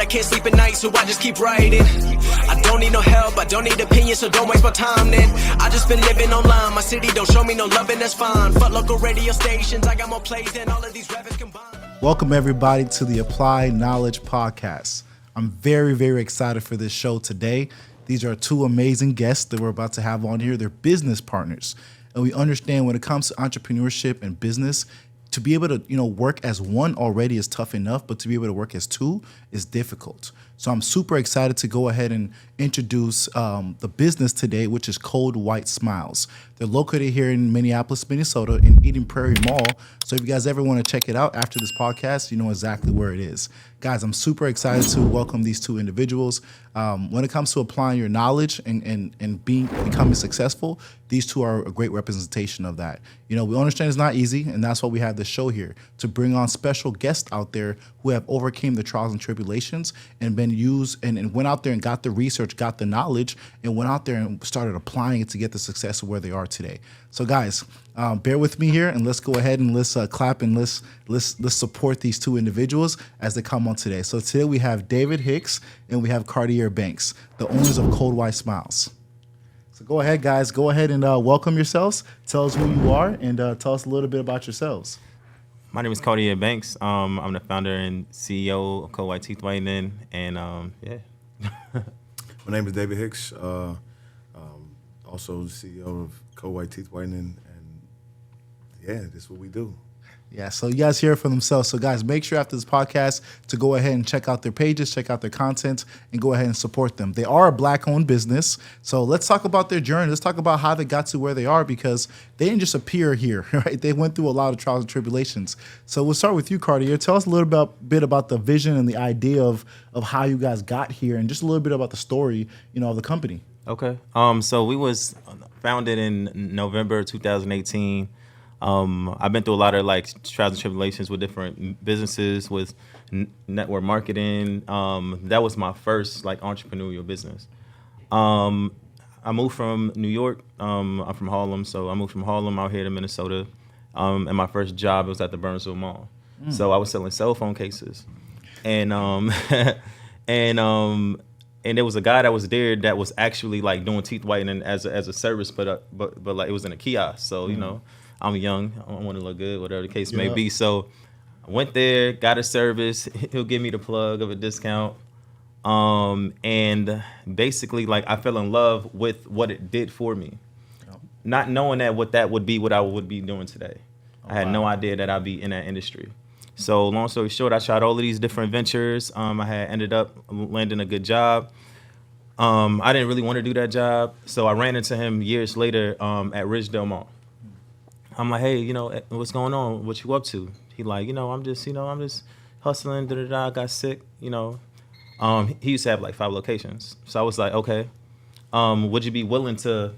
I can't sleep at night, so I just keep writing. I don't need no help, I don't need opinions, so don't waste my time then. I just been living online, my city don't show me no love and that's fine. Fuck local radio stations, I got more plays than all of these rappers combined. Welcome everybody to the Applied Knowledge Podcast. I'm very, very excited for this show today. These are two amazing guests that we're about to have on here. They're business partners. And we understand when it comes to entrepreneurship and business, to be able to, work as one already is tough enough, but to be able to work as two is difficult. So I'm super excited to go ahead and introduce the business today, which is Cold White Smiles. They're located here in Minneapolis, Minnesota, in Eden Prairie Mall. So if you guys ever want to check it out after this podcast, you know exactly where it is. Guys, I'm super excited to welcome these two individuals. When it comes to applying your knowledge and becoming successful, these two are a great representation of that. We understand it's not easy, and that's why we have the show here, to bring on special guests out there who have overcame the trials and tribulations and been used and went out there and got the research, got the knowledge, and went out there and started applying it to get the success of where they are today. So guys, bear with me here, and let's go ahead and let's clap and let's support these two individuals as they come on today. So today we have David Hicks and we have Cartier Banks, the owners of Cold White Smiles. So go ahead, guys. Go ahead and welcome yourselves. Tell us who you are and tell us a little bit about yourselves. My name is Cartier Banks. I'm the founder and CEO of Cold White Teeth Whitening, and yeah. My name is David Hicks, also the CEO of Cold White Teeth Whitening, and yeah, this is what we do. Yeah, so you guys hear it for themselves. So guys, make sure after this podcast to go ahead and check out their pages, check out their content, and go ahead and support them. They are a Black-owned business, so let's talk about their journey. Let's talk about how they got to where they are, because they didn't just appear here, right? They went through a lot of trials and tribulations. So we'll start with you, Cartier. Tell us a little bit about the vision and the idea of how you guys got here, and just a little bit about the story, of the company. Okay. So we was founded in November 2018. I've been through a lot of trials and tribulations with different businesses, with network marketing. That was my first entrepreneurial business. I moved from New York. I'm from Harlem, so I moved from Harlem out here to Minnesota. And my first job was at the Burnsville Mall. So I was selling cell phone cases, and and there was a guy that was there that was actually doing teeth whitening as a service, but it was in a kiosk. So I'm young, I want to look good, whatever the case may be. So I went there, got a service. He'll give me the plug of a discount. And basically, I fell in love with what it did for me. Yep. Not knowing what I would be doing today. I had no idea that I'd be in that industry. So long story short, I tried all of these different ventures. I had ended up landing a good job. I didn't really want to do that job. So I ran into him years later at Ridgedale Mall. I'm like, hey, what's going on? What you up to? He I'm just hustling. I got sick. He used to have 5 locations. So I was like, okay, would you be willing to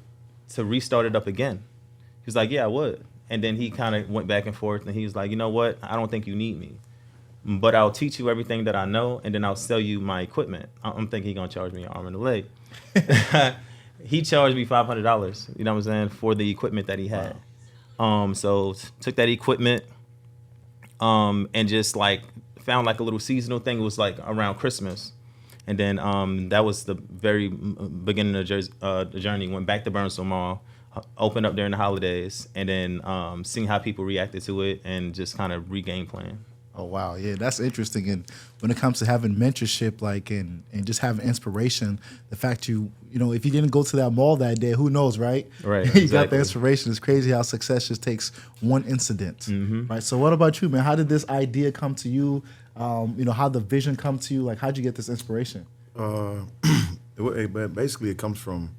restart it up again? He was like, yeah, I would. And then he kind of went back and forth, and he was like, you know what? I don't think you need me, but I'll teach you everything that I know, and then I'll sell you my equipment. I'm thinking he's gonna charge me an arm and a leg. He charged me $500. You know what I'm saying, for the equipment that he had. Wow. So took that equipment, and just found a little seasonal thing. It was around Christmas, and then that was the very beginning of the journey. Went back to Burnsville Mall, opened up during the holidays, and then seeing how people reacted to it, and just kind of regained plan. Oh, wow. Yeah, that's interesting. And when it comes to having mentorship, and just having inspiration, the fact if you didn't go to that mall that day, who knows, right? Right. You got the inspiration. It's crazy how success just takes one incident, right? So what about you, man? How did this idea come to you? How the vision come to you? How'd you get this inspiration? Basically, it comes from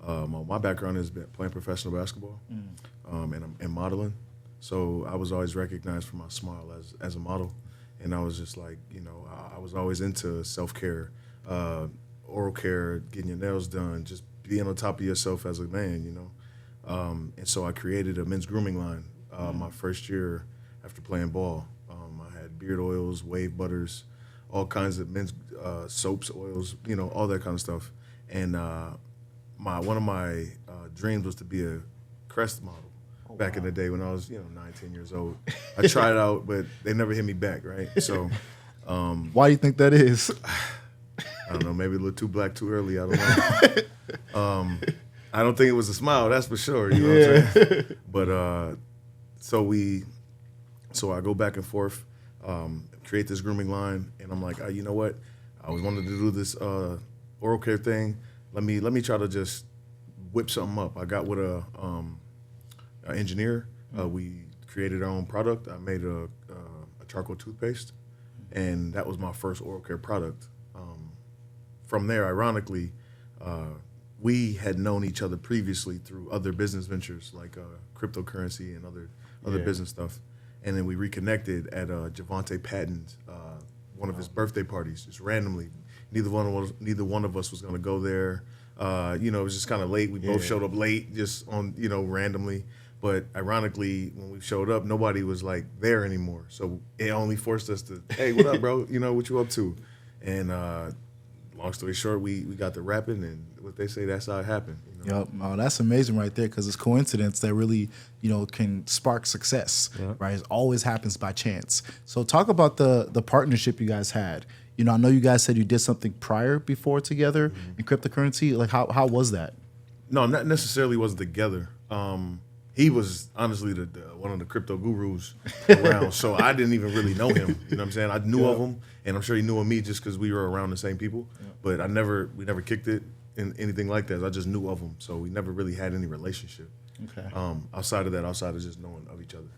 my background has been playing professional basketball and modeling. So I was always recognized for my smile as a model. And I was just I was always into self-care, oral care, getting your nails done, just being on top of yourself as a man, And so I created a men's grooming line my first year after playing ball. I had beard oils, wave butters, all kinds of men's soaps, oils, all that kind of stuff. And one of my dreams was to be a Crest model. Back in the day when I was, 9, 10 years old. I tried it out, but they never hit me back, right? So Why do you think that is? I don't know, maybe a little too black too early. I don't know. I don't think it was a smile, that's for sure. You know what I'm saying? But so I go back and forth, create this grooming line, and I'm like, you know what? I always wanted to do this oral care thing. Let me try to just whip something up. I got with an engineer. We created our own product. I made a charcoal toothpaste, and that was my first oral care product. From there, ironically, we had known each other previously through other business ventures like cryptocurrency and other business stuff. And then we reconnected at Javante Patton's, one of his birthday parties, just randomly. Neither one of us was going to go there. It was just kind of late. We both showed up late, just on randomly. But ironically, when we showed up, nobody was like there anymore. So it only forced us to, hey, what up, bro? What you up to? And long story short, we got to rapping, and what they say, that's how it happened. Yep. Oh, that's amazing right there, because it's coincidence that really, can spark success, right? It always happens by chance. So talk about the partnership you guys had. I know you guys said you did something before together in cryptocurrency. Like, how was that? No, not necessarily was together. He was honestly one of the crypto gurus around, so I didn't even really know him. You know what I'm saying? I knew of him, and I'm sure he knew of me just because we were around the same people. But we never kicked it in anything like that. I just knew of him, so we never really had any relationship. Okay. Outside of just knowing of each other.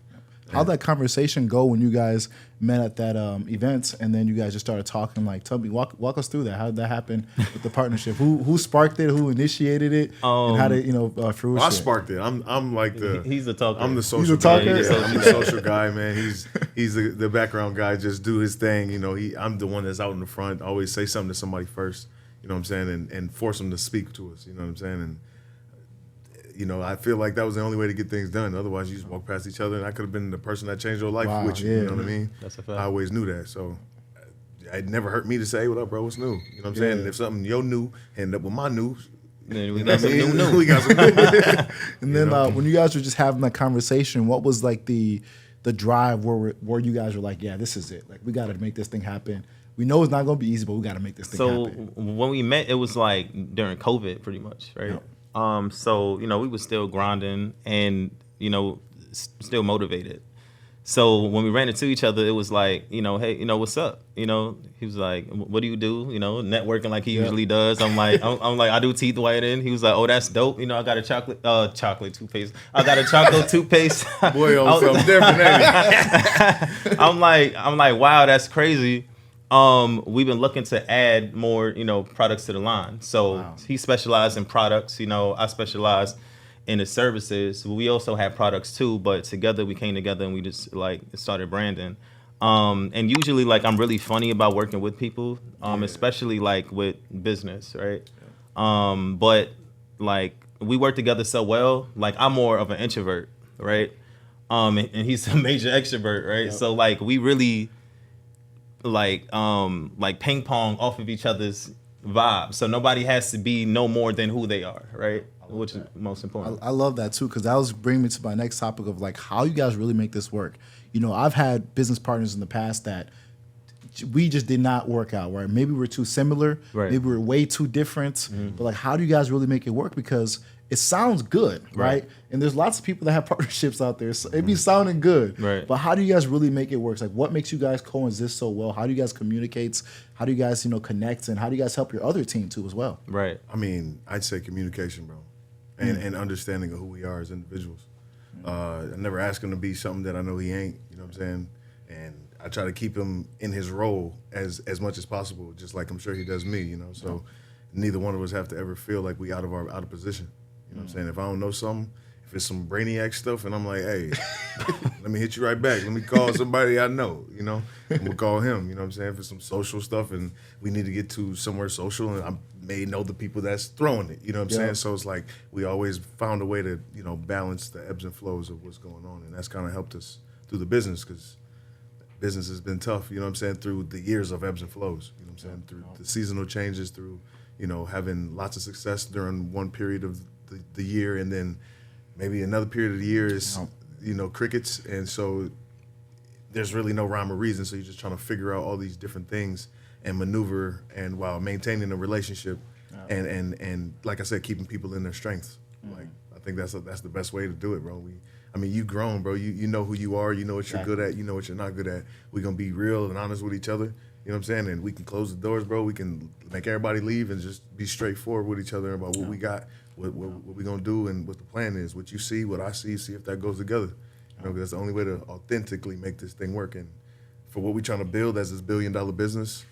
How'd that conversation go when you guys met at that event, and then you guys just started talking? Like, tell me, walk us through that. How did that happen with the partnership? Who sparked it? Who initiated it? And how did fruition? I sparked it. I'm like he's the talker. I'm the social guy. Yeah, I'm the social guy, man. He's the background guy. Just do his thing. I'm the one that's out in the front. Always say something to somebody first. You know what I'm saying, and force them to speak to us. You know what I'm saying, and. I feel like that was the only way to get things done. Otherwise, you just walk past each other, and I could have been the person that changed your life with you. You know what I mean? That's a fact. I always knew that. So it never hurt me to say, what up, bro? What's new? You know what I'm saying? And if something your new ended up with my new, then we got some new. We got some new. And then when you guys were just having that conversation, what was like the drive where you guys were like, yeah, this is it. Like, we got to make this thing happen. We know it's not going to be easy, but we got to make this thing happen. So when we met, it was like during COVID, pretty much, right? Yep. So we was still grinding and still motivated. So when we ran into each other, it was like, hey, what's up? He was like, what do you do? Networking like he usually does. I'm like, I do teeth whitening. He was like, oh, that's dope. I got a chocolate toothpaste. I got a chocolate toothpaste. Boy, on something different, ain't it? I'm like, wow, that's crazy. We've been looking to add more, products to the line. So he specialized in products, I specialize in the services. We also have products too, but together we came together and we just started branding. And usually I'm really funny about working with people, especially with business, right? But we work together so well. I'm more of an introvert, right? And he's a major extrovert, right? Yep. So we really ping pong off of each other's vibe. So nobody has to be no more than who they are, right? Which is most important. I love that too, because that was bringing me to my next topic of how you guys really make this work. I've had business partners in the past that we just did not work out, right? Maybe we're too similar, right. Maybe we're way too different, but how do you guys really make it work? Because it sounds good, right? And there's lots of people that have partnerships out there. So it be sounding good, right? But how do you guys really make it work? What makes you guys coexist so well? How do you guys communicate? How do you guys, connect? And how do you guys help your other team too as well? Right. I mean, I'd say communication, bro, and understanding of who we are as individuals. I never ask him to be something that I know he ain't. You know what I'm saying? And I try to keep him in his role as much as possible, just like I'm sure he does me. So neither one of us have to ever feel like we out of position. You know what I'm saying? If I don't know something, if it's some brainiac stuff, and I'm like, hey, let me hit you right back. Let me call somebody I know, and we'll call him. You know what I'm saying? If it's some social stuff and we need to get to somewhere social, and I may know the people that's throwing it. You know what I'm saying? So it's like we always found a way to, balance the ebbs and flows of what's going on. And that's kind of helped us through the business, because business has been tough, you know what I'm saying, through the years of ebbs and flows. You know what I'm saying? Through the seasonal changes, through, having lots of success during one period of the year, and then maybe another period of the year is crickets. And so there's really no rhyme or reason. So you're just trying to figure out all these different things and maneuver, and while maintaining a relationship, and like I said, keeping people in their strengths. Like I think that's the best way to do it, bro. You grown, bro. You know who you are. You know what you're good at. You know what you're not good at. We're gonna be real and honest with each other. You know what I'm saying? And we can close the doors, bro. We can make everybody leave and just be straightforward with each other about what we got, what we gonna do, and what the plan is. What you see, what I see if that goes together. You know, 'cause that's the only way to authentically make this thing work. And for what we're trying to build as this $1 billion business,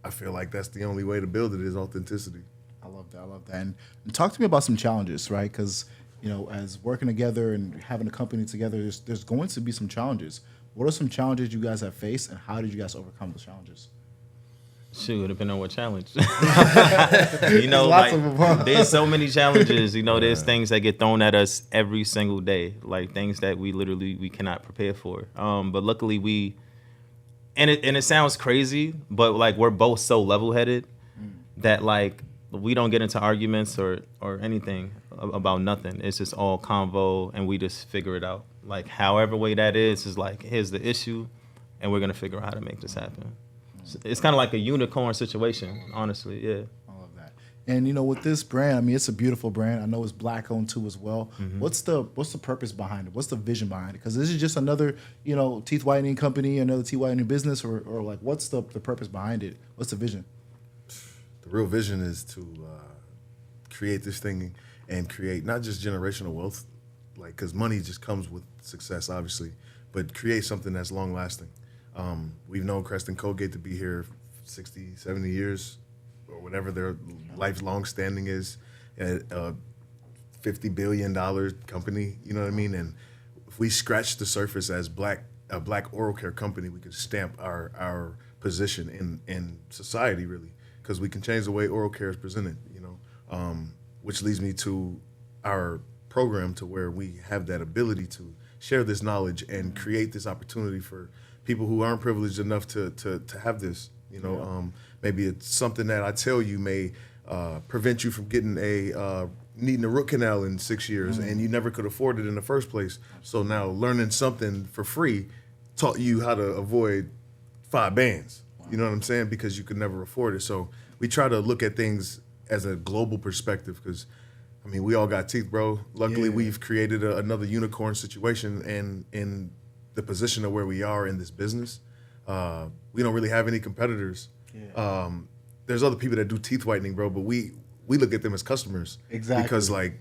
I feel like that's the only way to build it is authenticity. I love that. And talk to me about some challenges, right? Because, you know, as working together and having a company together, there's going to be some challenges. What are some challenges you guys have faced, and how did you guys overcome those challenges? Shoot, depending on what challenge. You know, like, there's so many challenges. You know, there's things that get thrown at us every single day, like things that we cannot prepare for. But luckily and it sounds crazy, but like we're both so level-headed that like we don't get into arguments or anything about nothing. It's just all convo, and we just figure it out. Like however way that is like, here's the issue, and we're gonna figure out how to make this happen. It's kind of like a unicorn situation, honestly. Yeah. I love that. And you know, with this brand, I mean, it's a beautiful brand. I know it's Black owned too as well. What's the purpose behind it? What's the vision behind it? Because this is just another, you know, teeth whitening company, another teeth whitening business, or like what's the purpose behind it? What's the vision? The real vision is to create this thing and create not just generational wealth, like, because money just comes with success, obviously, but create something that's long lasting. We've known Crest and Colgate to be here 60, 70 years, or whatever their lifelong standing is, at a $50 billion company, you know what I mean? And if we scratch the surface as a black oral care company, we could stamp our position in society, really, because we can change the way oral care is presented, you know, which leads me to our program, to where we have that ability to share this knowledge and create this opportunity for people who aren't privileged enough to have this, you know. Maybe it's something that I tell you may prevent you from getting needing a root canal in 6 years, and you never could afford it in the first place. So now learning something for free taught you how to avoid 5 bands. You know what I'm saying? Because you could never afford it. So we try to look at things as a global perspective, because I mean, we all got teeth, bro. Luckily, we've created another unicorn situation, and in the position of where we are in this business, we don't really have any competitors. There's other people that do teeth whitening, bro, but we look at them as customers. Exactly. Because like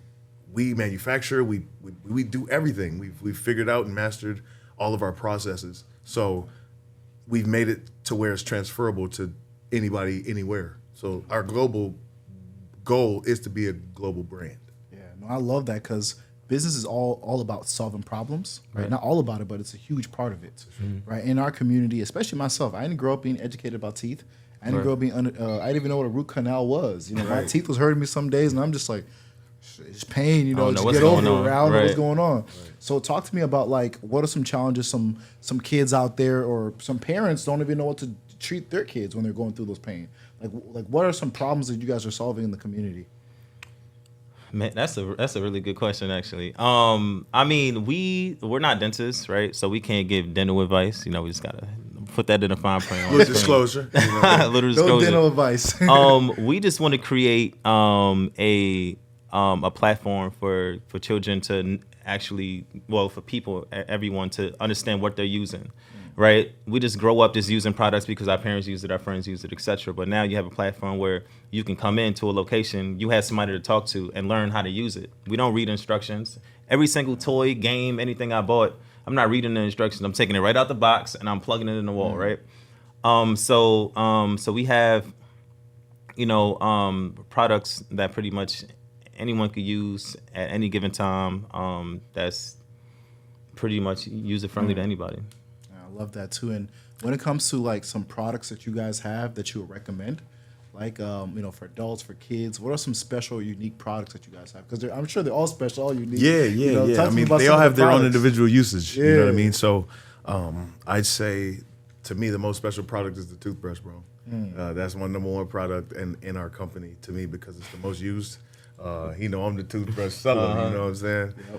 we manufacture, we do everything. We've figured out and mastered all of our processes. So we've made it to where it's transferable to anybody, anywhere. So our global goal is to be a global brand. Yeah, no, I love that, because business is all about solving problems, right? Not all about it, but it's a huge part of it, right? In our community, especially myself, I didn't grow up being educated about teeth. I didn't grow up being, I didn't even know what a root canal was. You know, my teeth was hurting me some days, and I'm just like, it's pain, you know, just get over it. I don't know what's going on. Right. So talk to me about, like, what are some challenges some kids out there, or some parents don't even know what to treat their kids when they're going through those pain. Like what are some problems that you guys are solving in the community? Man, that's a really good question, actually. I mean, we're not dentists, right? So we can't give dental advice. You know, we just gotta put that in a fine print. Little disclosure. You know? Little disclosure. No dental advice. We just want to create a platform for children to actually, well, for people, everyone to understand what they're using. Right? We just grow up just using products because our parents use it, our friends use it, etc. But now you have a platform where you can come into a location, you have somebody to talk to, and learn how to use it. We don't read instructions. Every single toy, game, anything I bought, I'm not reading the instructions. I'm taking it right out the box and I'm plugging it in the wall, right? So we have, you know, products that pretty much anyone could use at any given time. That's pretty much user friendly to anybody. Love that too. And when it comes to like some products that you guys have that you would recommend, like you know, for adults, for kids, what are some special, unique products that you guys have? Because I'm sure they're all special, all unique. Yeah. You know, I mean, they all have their own individual usage. You know what I mean? So I'd say, to me, the most special product is the toothbrush, bro. That's my number one product in our company, to me, because it's the most used. You know, I'm the toothbrush seller. You know what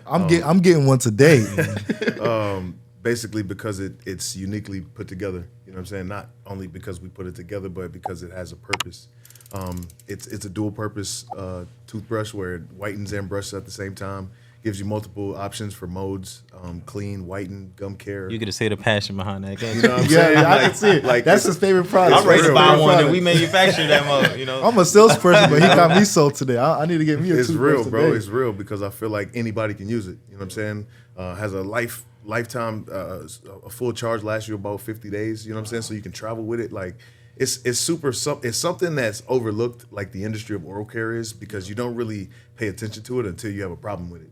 I'm saying? I'm getting one today. basically because it's uniquely put together. You know what I'm saying? Not only because we put it together, but because it has a purpose. It's a dual purpose toothbrush where it whitens and brushes at the same time. Gives you multiple options for modes: clean, whiten, gum care. You get to see the passion behind that. You know what I'm saying? Yeah, I can see it. Like That's his favorite product. I'm ready to real, buy real one, and product. we manufacture that mode. You know, I'm a salesperson, but he got me sold today. I need to get me a It's toothbrush real, bro. today. It's real because I feel like anybody can use it. You know what I'm saying? Has a lifetime, a full charge lasts you about 50 days. You know what I'm saying? So you can travel with it. Like it's something that's overlooked, like the industry of oral care is, because you don't really pay attention to it until you have a problem with it.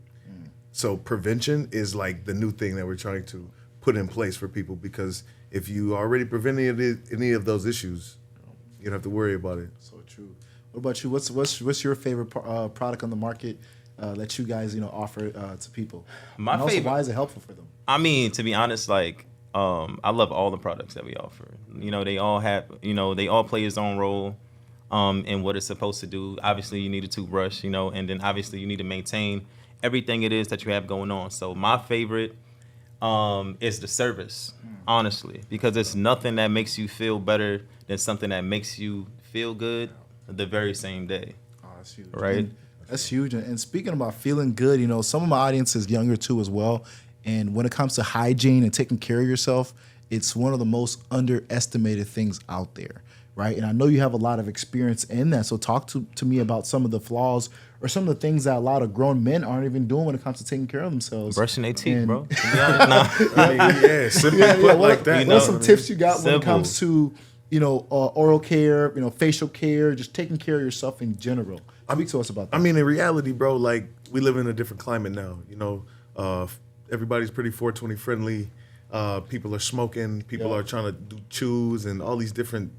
So prevention is like the new thing that we're trying to put in place for people, because if you already prevent any of those issues, you don't have to worry about it. So true. What about you? What's your favorite product on the market that you guys offer to people? My and also, favorite- why is it helpful for them? I mean, to be honest, like I love all the products that we offer. You know, they all have, they all play its own role in what it's supposed to do. Obviously, you need a toothbrush, and then obviously you need to maintain everything it is that you have going on. So my favorite is the service, honestly, because it's nothing that makes you feel better than something that makes you feel good the very same day. Oh, that's huge. Right. And that's huge. And speaking about feeling good, some of my audience is younger too as well. And when it comes to hygiene and taking care of yourself, it's one of the most underestimated things out there, right? And I know you have a lot of experience in that. So talk to me about some of the flaws or some of the things that a lot of grown men aren't even doing when it comes to taking care of themselves. Brushing their teeth, And- bro. To be honest, nah. I mean, yeah, simply put What, like that. what are some tips you got when it Simple. comes to oral care, facial care, just taking care of yourself in general? Speak to us about that. I mean, in reality, bro, like we live in a different climate now. Everybody's pretty 420 friendly. People are smoking. People are trying to do chews and all these different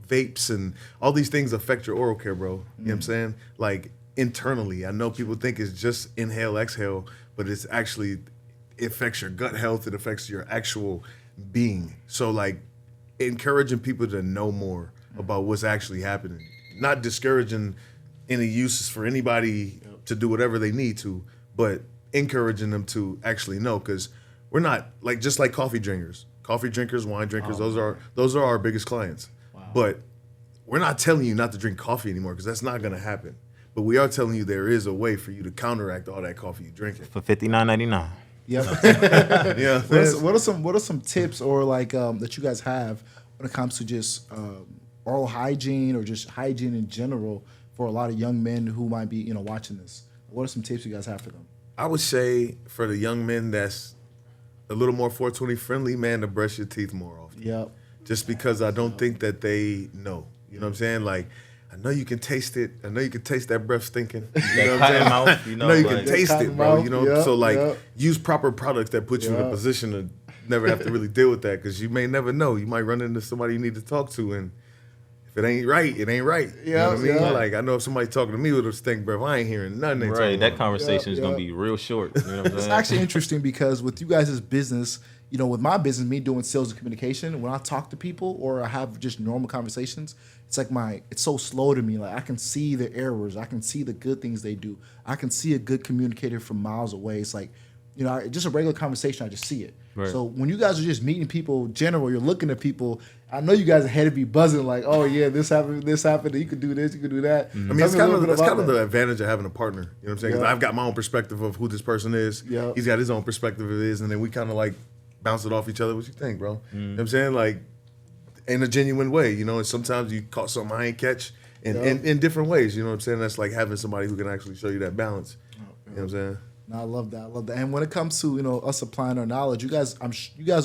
vapes and all these things affect your oral care, bro. You know what I'm saying? Like internally, I know people think it's just inhale, exhale, but it's actually it affects your gut health. It affects your actual being. So like encouraging people to know more about what's actually happening, not discouraging any uses for anybody to do whatever they need to, but encouraging them to actually know, because we're not just like coffee drinkers, wine drinkers. Those are our biggest clients. But we're not telling you not to drink coffee anymore, because that's not going to happen. But we are telling you there is a way for you to counteract all that coffee you're drinking. For $59.99. Yep. Yeah. What are some tips or that you guys have when it comes to just oral hygiene or just hygiene in general for a lot of young men who might be watching this? What are some tips you guys have for them? I would say for the young men that's a little more 420 friendly, man, to brush your teeth more often. Yep. Just because I don't think that they know. You know what I'm saying? Like, I know you can taste it. I know you can taste that breath stinking. You know what I'm saying? Cottonmouth, I know you can like- taste it, bro. Cottonmouth, You know, yeah, so like yeah. use proper products that put you in a position to never have to really deal with that, because you may never know. You might run into somebody you need to talk to, and if it ain't right, it ain't right. You know what I mean? Yeah. Like, I know if somebody's talking to me with a stink breath, I ain't hearing nothing they Right, talking that about. conversation is Yeah, gonna yeah. be real short. You know what I'm It's saying? actually interesting because with you guys' business, with my business, me doing sales and communication, when I talk to people or I have just normal conversations, it's like it's so slow to me. Like I can see the errors, I can see the good things they do. I can see a good communicator from miles away. It's like, just a regular conversation, I just see it. Right. So when you guys are just meeting people, general, you're looking at people. I know you guys ahead to be buzzing like, oh yeah, this happened, you could do this, you could do that. I mean, Tell me it's a kind little of bit about that. the advantage of having a partner. You know what I'm saying? 'Cause Yeah. I've got my own perspective of who this person is. Yeah. He's got his own perspective of this, and then we kind of like bounce it off each other. What you think, bro? You know what I'm saying? Like in a genuine way, and sometimes you caught something I ain't catch in different ways. You know what I'm saying? That's like having somebody who can actually show you that balance. You know what I'm saying? No, I love that. And when it comes to us applying our knowledge, you guys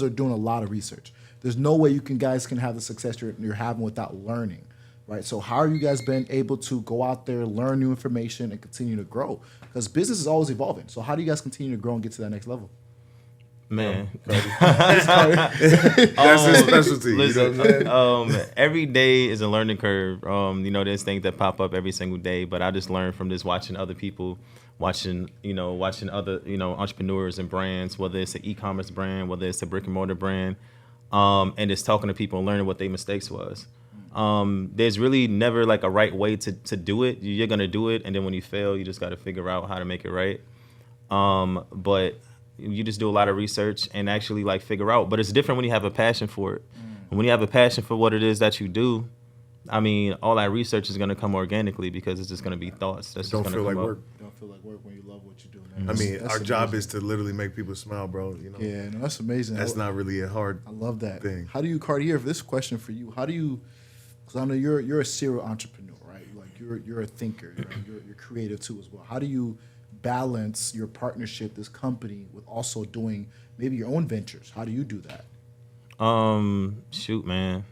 are doing a lot of research. There's no way guys can have the success you're having without learning, right? So how are you guys been able to go out there, learn new information, and continue to grow? Because business is always evolving. So how do you guys continue to grow and get to that next level? Man. That's his specialty. Listen, you know what I'm saying? every day is a learning curve. There's things that pop up every single day, but I just learn from this, watching other people, watching other, entrepreneurs and brands, whether it's an e-commerce brand, whether it's a brick and mortar brand, and just talking to people and learning what their mistakes was. There's really never like a right way to do it. You're gonna do it, and then when you fail, you just got to figure out how to make it right. But you just do a lot of research and actually like figure out. But it's different when you have a passion for it. And when you have a passion for what it is that you do, I mean, all that research is going to come organically because it's just going to be thoughts. That's Don't just feel going to like come work. up. Don't feel like work when you love what you do, man. I mean, That's our job amazing. is to literally make people smile, bro. You know, Yeah, no, that's amazing. that's not really a hard. I love that thing. How do you, Cartier? This question for you. How do you? Because I know you're a serial entrepreneur, right? Like you're a thinker. Right? You're creative too as well. How do you balance your partnership, this company, with also doing maybe your own ventures? How do you do that? Shoot, man.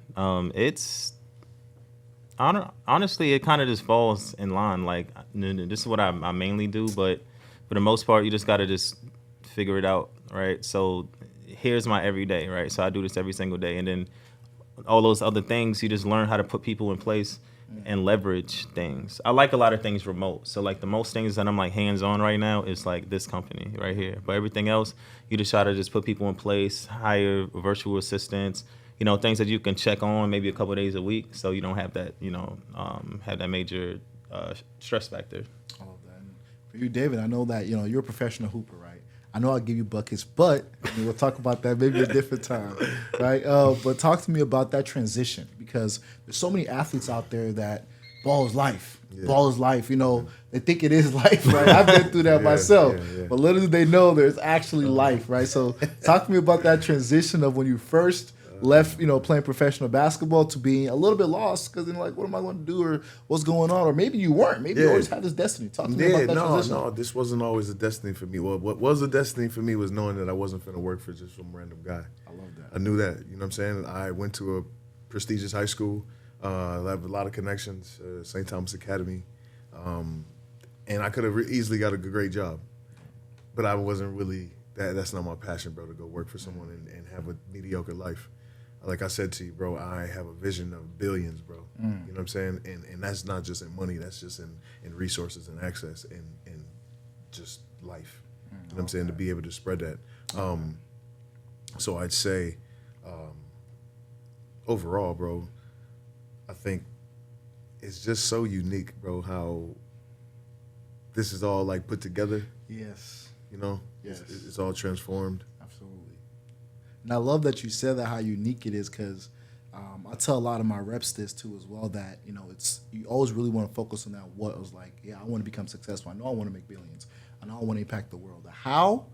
Honestly, it kind of just falls in line. Like, this is what I mainly do, but for the most part, you just got to just figure it out, right? So here's my everyday, right? So I do this every single day. And then all those other things, you just learn how to put people in place and leverage things. I like a lot of things remote. So like the most things that I'm like hands-on right now is like this company right here. But everything else, you just try to just put people in place, hire virtual assistants, you know, things that you can check on maybe a couple of days a week, so you don't have that, you know, have that major stress factor. I love that. And for you, David, I know that you're a professional hooper, right? I know I'll give you buckets, but we'll talk about that maybe a different time, right? But talk to me about that transition, because there's so many athletes out there that ball is life. Yeah. Ball is life. You know, they think it is life, right? I've been through that myself. But little do they know there's actually life, right? So talk to me about that transition of when you first left, playing professional basketball to being a little bit lost because then like, what am I going to do, or what's going on? Or maybe you weren't. Maybe you always had this destiny. Talk to me about that transition. No, this wasn't always a destiny for me. Well, what was a destiny for me was knowing that I wasn't going to work for just some random guy. I love that. I knew that. You know what I'm saying? I went to a prestigious high school. I have a lot of connections, St. Thomas Academy. And I could have easily got a great job. But I wasn't really, that's not my passion, bro, to go work for someone and have a mediocre life. Like I said to you, bro, I have a vision of billions, bro. You know what I'm saying? And that's not just in money. That's just in resources and access and just life. You know what I'm saying? To be able to spread that. So I'd say overall, bro, I think it's just so unique, bro, how this is all like put together. Yes. You know? Yes. It's all transformed. Absolutely. And I love that you said that, how unique it is, because I tell a lot of my reps this too as well, that, it's, you always really want to focus on that what. I was like, yeah, I want to become successful. I know I want to make billions. I know I want to impact the world. The how,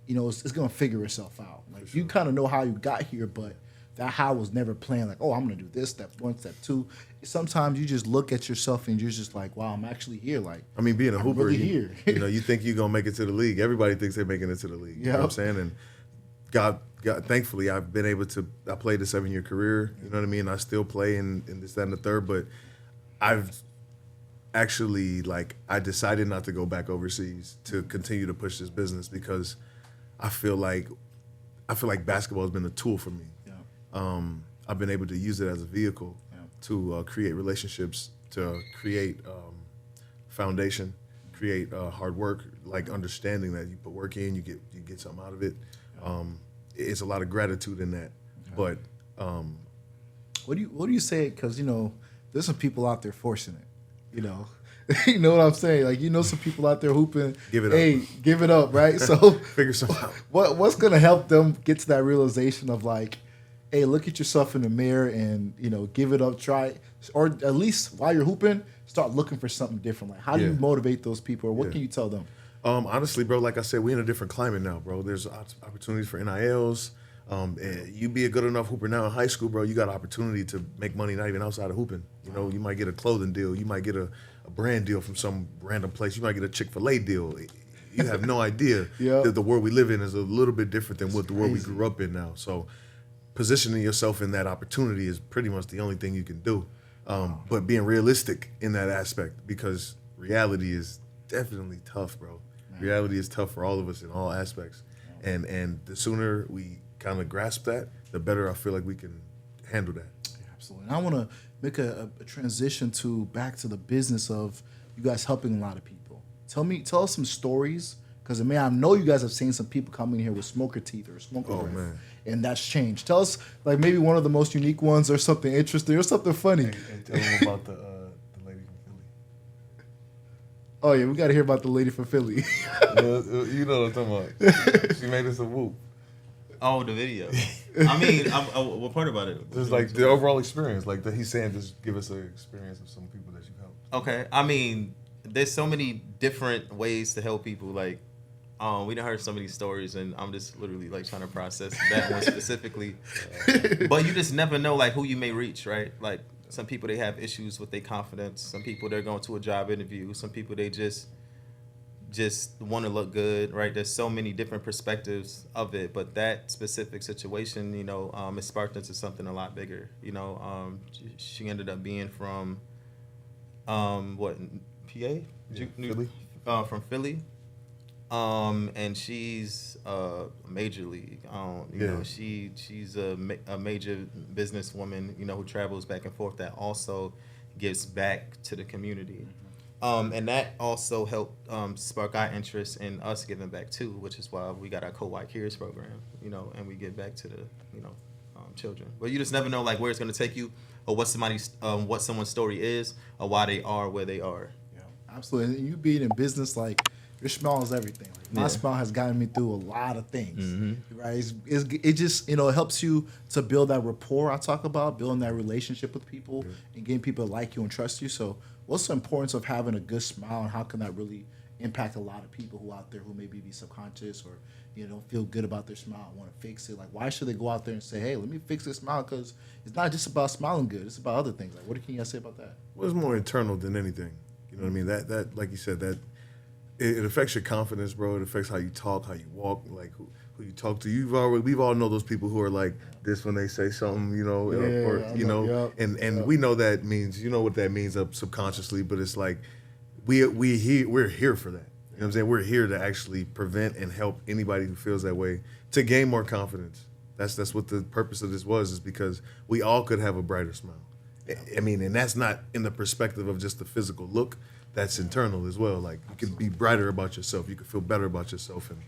it's going to figure itself out. Like, you kind of know how you got here, but that how was never planned. Like, oh, I'm going to do this, step one, step two. Sometimes you just look at yourself and you're just like, wow, I'm actually here. Like, I mean, being a hooper, really here. You think you're going to make it to the league. Everybody thinks they're making it to the league. You know what I'm saying? And God, thankfully, I've been able to, I played a 7-year career, you know what I mean? I still play in this, that, and the third, but I've actually, I decided not to go back overseas to continue to push this business because I feel like basketball has been a tool for me. Yeah. I've been able to use it as a vehicle to create relationships, to create foundation, create hard work, like understanding that you put work in, you get something out of it. It's a lot of gratitude in that. But what do you say? Because there's some people out there forcing it. You know what I'm saying? Like, some people out there hooping. Give it up. Hey, give it up, right? So figure something out. What's gonna help them get to that realization of like, hey, look at yourself in the mirror and give it up, try, or at least while you're hooping, start looking for something different. Like, how do you motivate those people, or what can you tell them? Honestly, bro, like I said, we're in a different climate now, bro. There's opportunities for NILs. And you be a good enough hooper now in high school, bro, you got opportunity to make money not even outside of hooping. You might get a clothing deal. You might get a brand deal from some random place. You might get a Chick-fil-A deal. You have no idea that the world we live in is a little bit different than what the world we grew up in now. So positioning yourself in that opportunity is pretty much the only thing you can do. But being realistic in that aspect, because reality is definitely tough, bro. Reality is tough for all of us in all aspects. And the sooner we kind of grasp that, the better I feel like we can handle that. Yeah, absolutely. And I want to make a transition back to the business of you guys helping a lot of people. Tell us some stories, because I know you guys have seen some people come in here with smoker teeth or smoker breath, man. and that's changed. Tell us like maybe one of the most unique ones, or something interesting, or something funny. And tell them about the lady from Philly. Oh yeah, we got to hear about the lady from Philly. You know what I'm talking about. She made us a whoop. Oh, the video. I mean, what part about it? Just like the overall experience, like that he's saying, just give us an experience of some people that you helped. Okay, I mean, there's so many different ways to help people. Like, we done heard so many stories, and I'm just literally like trying to process that one specifically. But you just never know like who you may reach, right? Like some people they have issues with their confidence. Some people they're going to a job interview. Some people they just want to look good, right? There's so many different perspectives of it, but that specific situation, you know, it sparked into something a lot bigger. You know, she ended up being from, what, PA? Yeah, Philly. From Philly. And she's major league. You know, she's a major businesswoman, you know, who travels back and forth that also gives back to the community. And that also helped spark our interest in us giving back too, which is why we got our Co-White Cares program, you know, and we give back to the, you know, children. But you just never know like where it's going to take you, or what someone's story is, or why they are where they are. Yeah, absolutely. And you being in business, like your smile is everything. Like, my smile has gotten me through a lot of things, right? It just, you know, it helps you to build that rapport I talk about, building that relationship with people and getting people to like you and trust you. So what's the importance of having a good smile, and how can that really impact a lot of people who out there who maybe be subconscious or, you know, feel good about their smile, want to fix it? Like, why should they go out there and say, hey, let me fix this smile? Because it's not just about smiling good. It's about other things. Like, what can you guys say about that? Well, it's more internal than anything. You know what I mean? That like you said, that it affects your confidence, bro. It affects how you talk, how you walk, like who you talk to. We've all know those people who are like this when they say something, you know, and we know that means, you know what that means subconsciously, but it's like we're here for that. You know what I'm saying? We're here to actually prevent and help anybody who feels that way to gain more confidence. That's what the purpose of this was, is because we all could have a brighter smile. I mean, and that's not in the perspective of just the physical look. That's internal as well. Like, you can be brighter about yourself. You can feel better about yourself, and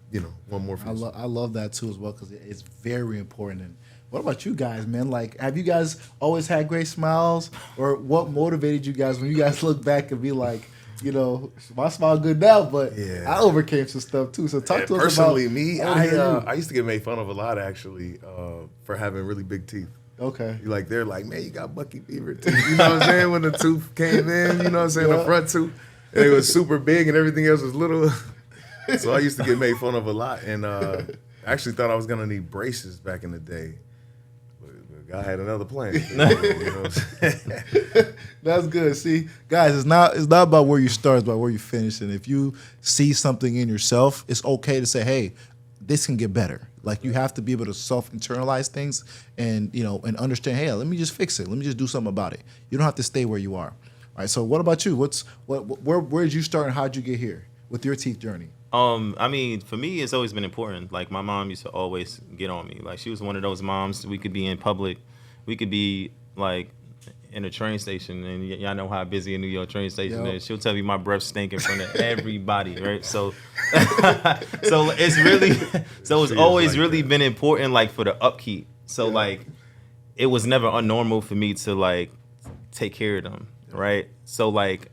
you know, one more. I love that too as well, because it's very important. And what about you guys, man? Like, have you guys always had great smiles, or what motivated you guys when you guys look back and be like, you know, my smile good now, but I overcame some stuff too. So talk to us personally, about me. I used to get made fun of a lot actually for having really big teeth. Okay. Like, they're like, man, you got Bucky Beaver teeth. You know what I'm saying? When the tooth came in, you know what I'm saying? The front tooth, and it was super big and everything else was little. So I used to get made fun of a lot, and I actually thought I was gonna need braces back in the day. But God had another plan. You know what I'm saying? That's good. See, guys, it's not about where you start, it's about where you finish. And if you see something in yourself, it's okay to say, hey, this can get better. Like, you have to be able to self-internalize things and, you know, and understand, hey, let me just fix it. Let me just do something about it. You don't have to stay where you are. All right, so what about you? Where did you start and how did you get here with your teeth journey? I mean, for me, it's always been important. Like, my mom used to always get on me. Like, she was one of those moms, we could be in public. We could be, like, in a train station, and y'all know how busy a New York train station is. She'll tell me my breath stink in front of everybody, right? So, so it's always like really been important, like, for the upkeep. So, like, it was never unnormal for me to, like, take care of them, right? So, like,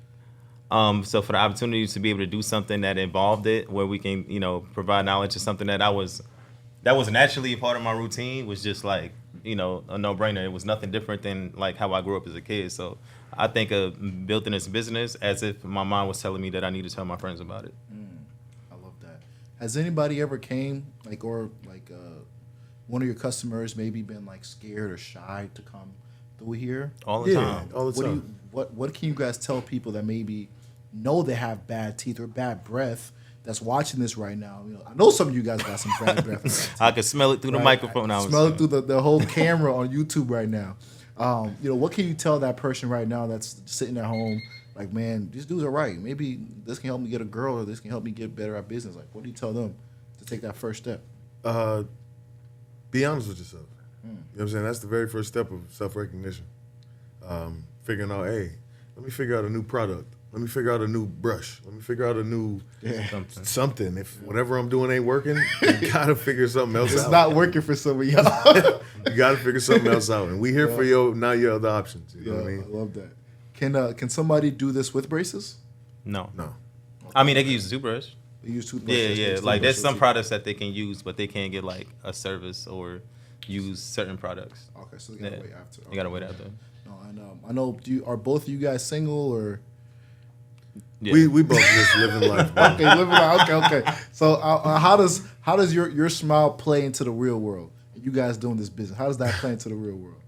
so for the opportunity to be able to do something that involved it, where we can, you know, provide knowledge of something that was naturally a part of my routine, was just like, you know, a no-brainer. It was nothing different than like how I grew up as a kid. So I think of building this business as if my mom was telling me that I need to tell my friends about it. I love that. Has anybody ever came, like, or like one of your customers maybe been like scared or shy to come through here? All the time. All the time. What can you guys tell people that maybe know they have bad teeth or bad breath that's watching this right now? You know, I know some of you guys got some bad breath. I can smell it through the microphone. I smell it through the whole camera on YouTube right now. You know, what can you tell that person right now that's sitting at home, like, man, these dudes are right. Maybe this can help me get a girl, or this can help me get better at business. Like, what do you tell them to take that first step? Be honest with yourself. You know what I'm saying? That's the very first step of self-recognition. Figuring out, hey, let me figure out a new product. Let me figure out a new brush. Let me figure out a new something. If whatever I'm doing ain't working, you gotta figure something else out. It's not working for some of y'all. You gotta figure something else out. And we here for your other options. You know what I mean? I love that. Can somebody do this with braces? No. No. I mean, they can use a toothbrush. They use toothbrushes. Yeah. Like there's some products that they can use, but they can't get like a service or use certain products. Okay, so they gotta wait after. You gotta wait after. No, and I know. Are both of you guys single or? Yeah. We both just living life. Bro. Okay, living life. Okay. So how does your smile play into the real world? You guys doing this business, how does that play into the real world?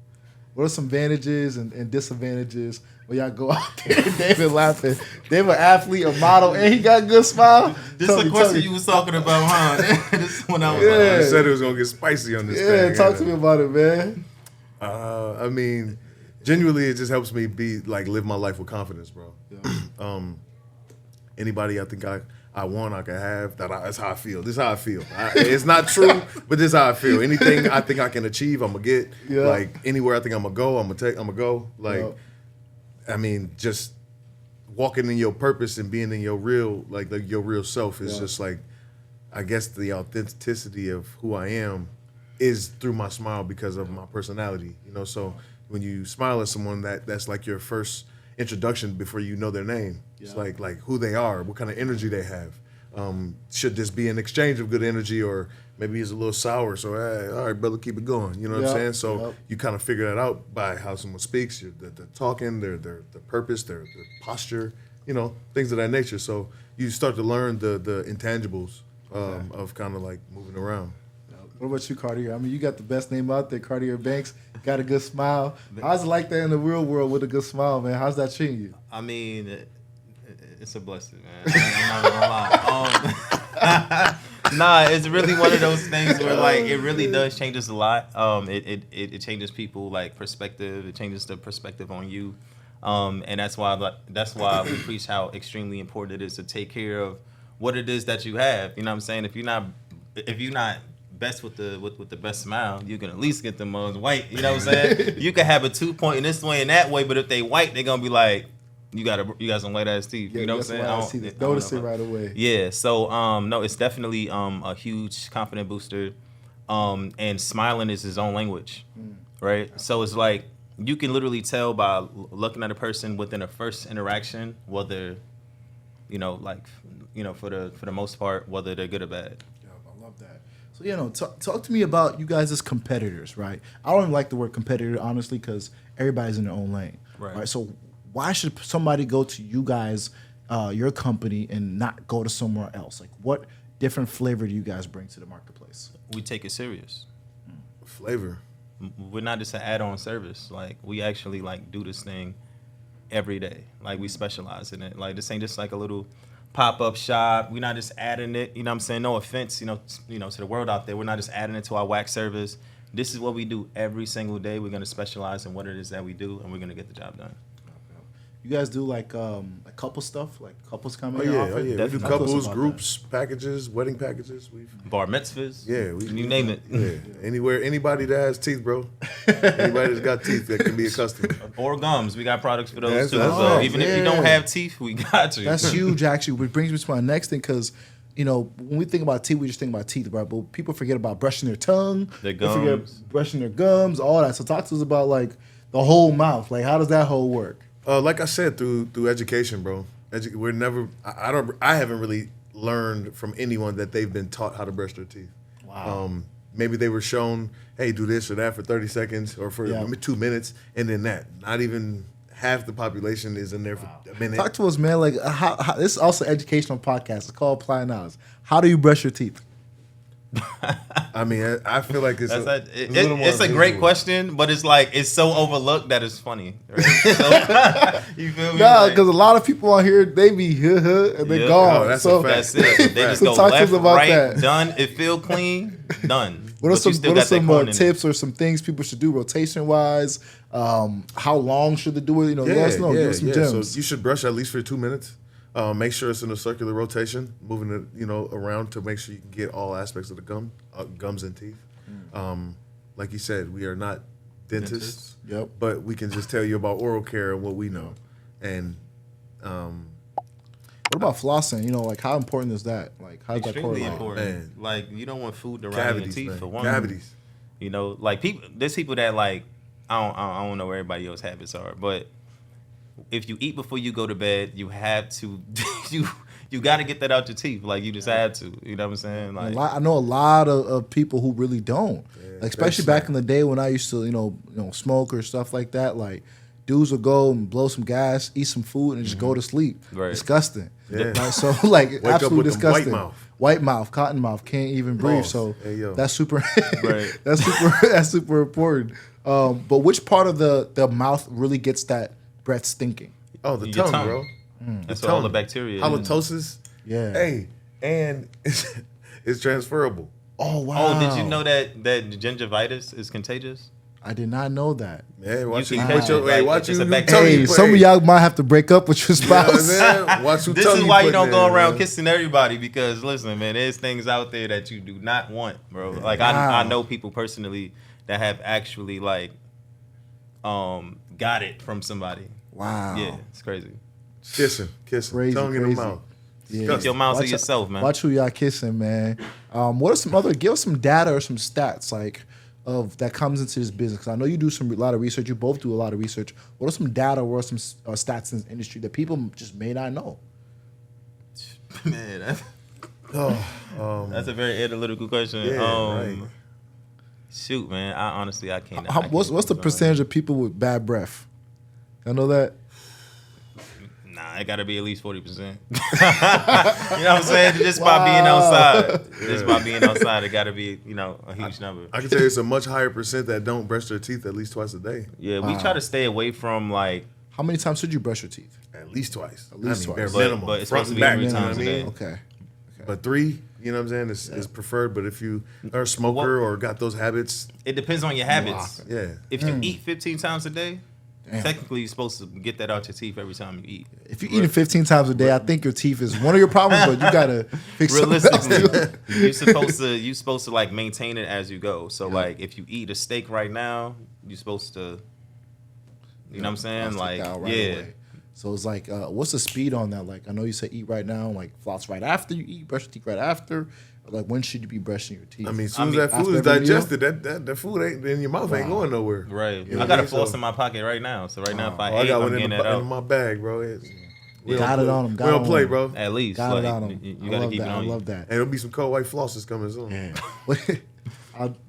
What are some advantages and disadvantages when y'all go out there? David laughing. David, an athlete, a model, and he got a good smile. This is the question you was talking about, huh? This is when I was I said it was gonna get spicy on this thing. Talk to me about it, man. I mean, genuinely, it just helps me live my life with confidence, bro. Yeah. Anybody I think I want, I can have. That's how I feel. This is how I feel. It's not true, but this is how I feel. Anything I think I can achieve, I'm gonna get. Yeah. Like anywhere I think I'm gonna go, I'm gonna go. Like, I mean, just walking in your purpose and being in your real, like your real self is just like, I guess the authenticity of who I am is through my smile because of my personality. You know, so when you smile at someone, that's like your first introduction before you know their name. It's like who they are, what kind of energy they have. Should this be an exchange of good energy, or maybe he's a little sour, so hey, all right, brother, keep it going. You know what I'm saying? So you kind of figure that out by how someone speaks, the talking, their purpose, their posture, you know, things of that nature. So you start to learn the intangibles of kind of like moving around. What about you, Cartier? I mean, you got the best name out there, Cartier Banks. Got a good smile. How's it like that in the real world with a good smile, man? How's that treating you? I mean, it's a blessing, man. I'm not gonna lie. Nah, it's really one of those things where like it really does change us a lot. It changes people like perspective. It changes the perspective on you, and that's why we preach how extremely important it is to take care of what it is that you have. You know what I'm saying? If you're not best with the best smile, you can at least get them white. You know what I'm saying? You can have a 2 point in this way and that way, but if they white, they're gonna be like, you got some white ass teeth. Yeah, you know what I'm saying? Notice it right away. Yeah. So no, it's definitely a huge confidence booster. And smiling is his own language, right? So it's like you can literally tell by looking at a person within a first interaction whether, for the most part, whether they're good or bad. I love that. So, talk to me about you guys as competitors, right? I don't even like the word competitor, honestly, because everybody's in their own lane. Right. So why should somebody go to you guys, your company, and not go to somewhere else? Like, what different flavor do you guys bring to the marketplace? We take it serious. Flavor. We're not just an add-on service. Like, we actually, do this thing every day. Like, we specialize in it. Like, this ain't just like a little pop-up shop. We're not just adding it, you know what I'm saying? No offense, to the world out there. We're not just adding it to our wax service. This is what we do every single day. We're going to specialize in what it is that we do, and we're going to get the job done. You guys do couple stuff, like couples come in? Oh yeah. We do couples, groups, that. packages, wedding packages. Bar mitzvahs. Yeah, you name it. Yeah, anybody that has teeth, bro. Anybody that's got teeth that can be a customer. Or gums. We got products for those too. That's So right. even if you don't have teeth, we got you. That's huge, actually. Which brings me to my next thing, because when we think about teeth, we just think about teeth, right? But people forget about brushing their tongue, their they forget gums, brushing their gums, all that. So talk to us about the whole mouth. Like, how does that whole work? Like I said, through education, bro. We're never. I haven't really learned from anyone that they've been taught how to brush their teeth. Wow. Maybe they were shown, hey, do this or that for 30 seconds or for 2 minutes, and then that. Not even half the population is in there for a minute. Talk to us, man. Like, how this is also an educational podcast. It's called Applying Knowledge. How do you brush your teeth? I mean, I feel like it's it's a great question, but it's so overlooked that it's funny. Right? So, you feel me? Nah, because a lot of people on here, they be and they're gone. Oh, that's a fact. That's it. They just go talk to us left, about right, that. done. It feel clean, done. What are some tips or or some things people should do rotation wise? How long should they do it? Let us know. Give us some gems. So you should brush at least for 2 minutes. Make sure it's in a circular rotation, moving it, around to make sure you can get all aspects of the gums and teeth. Like you said, we are not dentists. Yep. But we can just tell you about oral care and what we know. And what about flossing? How important is that? Like, how's that extremely correlate? important. Man. Like, you don't want food around cavities, your teeth man. for one. Cavities. There's people that I don't know where everybody else's habits are, but if you eat before you go to bed, you have to you got to get that out your teeth. Like you just have to. You know what I'm saying? Like I know a lot of people who really don't. Like, especially That's back in the day when I used to, smoke or stuff like that. Like, dudes would go and blow some gas, eat some food, and just go to sleep. Right. Disgusting. Yeah. Right? So, like, up absolutely with them white disgusting. mouth. White mouth, cotton mouth, can't even breathe. Pause. So Hey, yo. that's super. Right. that's super important. But which part of the mouth really gets that breath stinking? Oh, the Your tongue, bro. that's The where all the tongue. bacteria. is. Halitosis. Yeah. Hey, and it's transferable. Oh wow. Oh, did you know that gingivitis is contagious? I did not know that. Man, watch You you can put your catch it, hey, like, watch it's you a you bacteria. tongue you Hey, put- some of y'all might have to break up with your You know what I'm spouse. saying? Watch who This tongue is you why you put don't in go there, around man. kissing everybody because listen, man, there's things out there that you do not want, bro. Like Wow. I know people personally that have actually like got it from somebody. Wow. Yeah, it's crazy. Kissing, Crazy, tongue in crazy. the mouth. Yeah. Keep your mouth to Watch- yourself, man. Watch who y'all kissing, man. What are some give us some data or some stats like of that comes into this business? 'Cause I know you do a lot of research. You both do a lot of research. What are some data or some stats in this industry that people just may not know? Man, that's a very analytical question. Yeah, right. Shoot, man, I can't. What's the percentage of people with bad breath? I know that. Nah, it got to be at least 40%. You know what I'm saying? Just by being outside. Just by being outside, it got to be, a huge number. I can tell you it's a much higher percent that don't brush their teeth at least twice a day. Yeah, we try to stay away from like, How many times should you brush your teeth? At least twice. At least bare twice. minimum. But it's front supposed and to be back. three You know times what a I day. mean? Okay. But 3, you know what I'm saying, is preferred. But if you are a smoker or got those habits, it depends on your habits. yeah. If you eat 15 times a day, technically you're supposed to get that out your teeth every time you eat. If you're eating 15 times a day, I think your teeth is one of your problems, but you gotta fix something else. Realistically, you're supposed to like maintain it as you go. So like if you eat a steak right now, you're supposed to, you know what I'm saying? I'll Like stick that out right yeah. away. So it's like, what's the speed on that? Like, I know you say eat right now, like floss right after you eat, brush your teeth right after. Or like, when should you be brushing your teeth? I mean, as soon as that after food is every meal? digested, that food ain't in your mouth ain't going nowhere. Right. You know I got a what floss So- in my pocket right now. So right now if I Oh, I ate, got I'm one getting in, that in out. my bag, bro. We Got don't it play- on 'em, got We it don't on play, 'em. bro. At least. Got like, it on them. You I gotta love keep that. it on I you. love that. And there'll be some cold white flosses coming soon.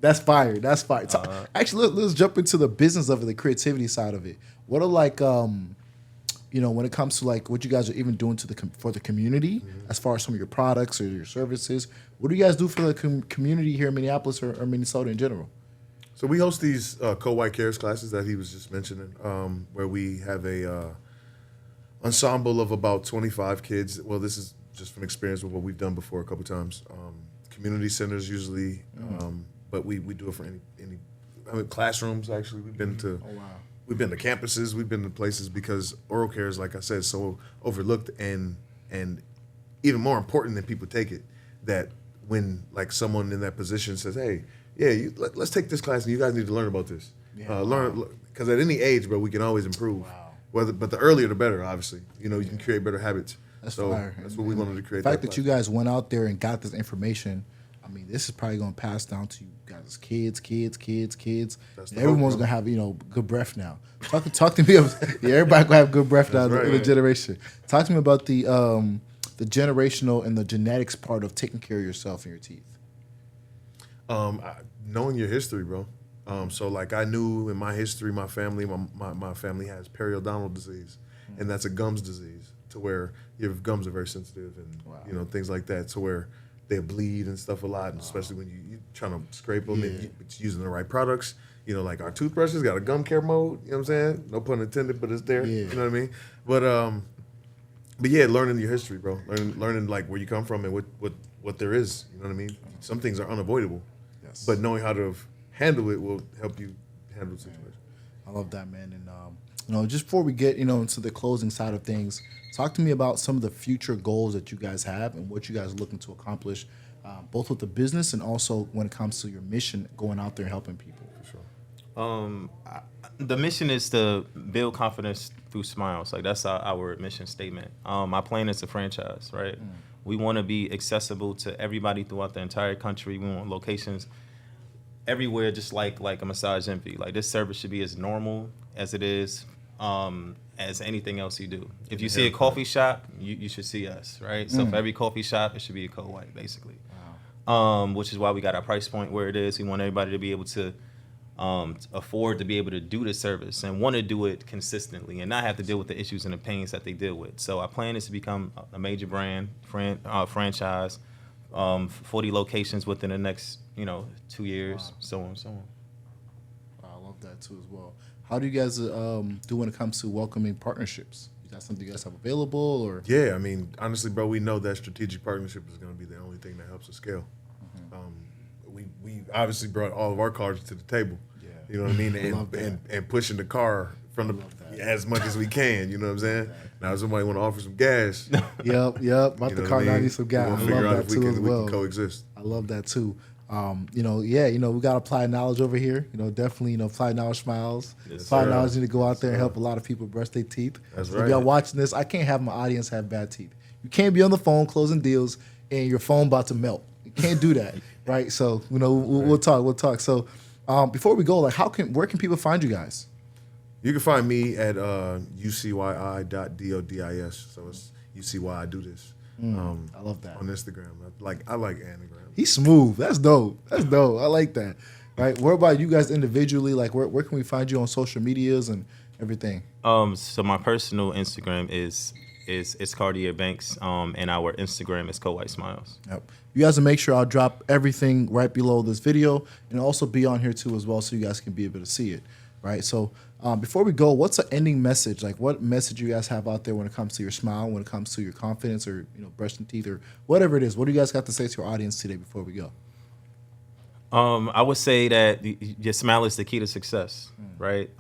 That's fire. That's fire. Actually, let's jump into the business of it, the creativity side of it. What are like, when it comes to like what you guys are even doing for the community, as far as some of your products or your services? What do you guys do for the community here in Minneapolis or Minnesota in general? So we host these co-white cares classes that he was just mentioning, where we have a ensemble of about 25 kids. Well, this is just from experience with what we've done before a couple times. Community centers usually, but we do it for any classrooms. Actually, we've been to. Oh wow. We've been to campuses, we've been to places because oral care is, like I said, so overlooked and even more important than people take it. That when like someone in that position says, "Hey, yeah, let's take this class and you guys need to learn about this." Learn because at any age, bro, we can always improve. Wow. But the earlier the better. Obviously, you can create better habits. That's so fire. that's what we wanted to create. The fact that you guys went out there and got this information, I mean, this is probably going to pass down to you guys' kids. That's the Everyone's hope, going to have, good breath now. Talk to me. Everybody going to have good breath now in the generation. Talk to me about the generational and the genetics part of taking care of yourself and your teeth. Knowing your history, bro. So like I knew in my history, my family has periodontal disease, and that's a gums disease to where your gums are very sensitive and things like that, to where they bleed and stuff a lot, and especially when you're trying to scrape them and it's using the right products. Like our toothbrushes got a gum care mode. You know what I'm saying? No pun intended, but it's there. Yeah. You know what I mean? But yeah, learning your history, bro. Learning like where you come from and what there is. You know what I mean? Some things are unavoidable, but knowing how to handle it will help you handle the situation. I love that, man. And just before we get into the closing side of things, talk to me about some of the future goals that you guys have and what you guys are looking to accomplish, both with the business and also when it comes to your mission, going out there and helping people. For sure. The mission is to build confidence through smiles. Like that's our mission statement. My plan is a franchise, right? We want to be accessible to everybody throughout the entire country. We want locations everywhere, just like a Massage Envy. Like this service should be as normal as it is as anything else you do. If you see a coffee shop, you should see us, right? So for every coffee shop, it should be a Code White, basically. Which is why we got our price point where it is. We want everybody to be able to afford to be able to do the service and want to do it consistently and not have to deal with the issues and the pains that they deal with. So our plan is to become a major brand franchise, 40 locations within the next 2 years, so on and so on. I love that too as well. How do you guys do when it comes to welcoming partnerships? Is that something you guys have available, or? Yeah, I mean, honestly, bro, we know that strategic partnership is going to be the only thing that helps us scale. We obviously brought all of our cards to the table. Yeah. You know what I mean? And pushing the car from as much as we can. You know what I'm saying? Now, if somebody want to offer some gas. Yep. About the car, I need some gas. I love that too as well. We can coexist. I love that too. We got Applied Knowledge over here. Definitely, Applied Knowledge Smiles. Yes, Applied Knowledge need to go out there and help a lot of people brush their teeth. That's so right. If y'all watching this, I can't have my audience have bad teeth. You can't be on the phone closing deals and your phone about to melt. You can't do that, right? So, we'll talk. So, before we go, where can people find you guys? You can find me at ucyi.dodis. So it's UCY I do this. I love that. On Instagram. I like anagrams. He's smooth. That's dope. I like that. Right. What about you guys individually? Where can we find you on social medias and everything? So my personal Instagram is Cartier Banks, and our Instagram is Code White Smiles. Yep. You guys will make sure I'll drop everything right below this video and also be on here too as well, so you guys can be able to see it. Right. So before we go, what's an ending message? What message you guys have out there when it comes to your smile, when it comes to your confidence, or brushing teeth, or whatever it is? What do you guys got to say to your audience today before we go? I would say that your smile is the key to success, right?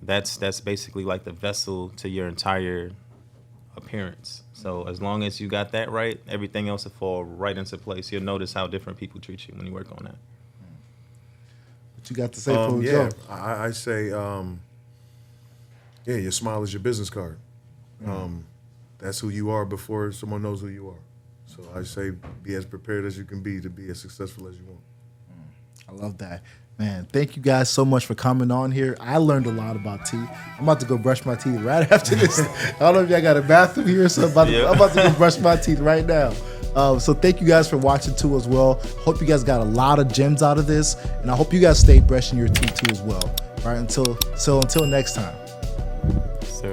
That's basically like the vessel to your entire appearance. So as long as you got that right, everything else will fall right into place. You'll notice how different people treat you when you work on that. What you got to say before we go? I say, your smile is your business card. That's who you are before someone knows who you are. So I say be as prepared as you can be to be as successful as you want. I love that. Man, thank you guys so much for coming on here. I learned a lot about teeth. I'm about to go brush my teeth right after this. I don't know if y'all got a bathroom here or something. I'm about to go brush my teeth right now. So thank you guys for watching too as well. Hope you guys got a lot of gems out of this, and I hope you guys stay brushing your teeth too as well. All right, until next time. Sir.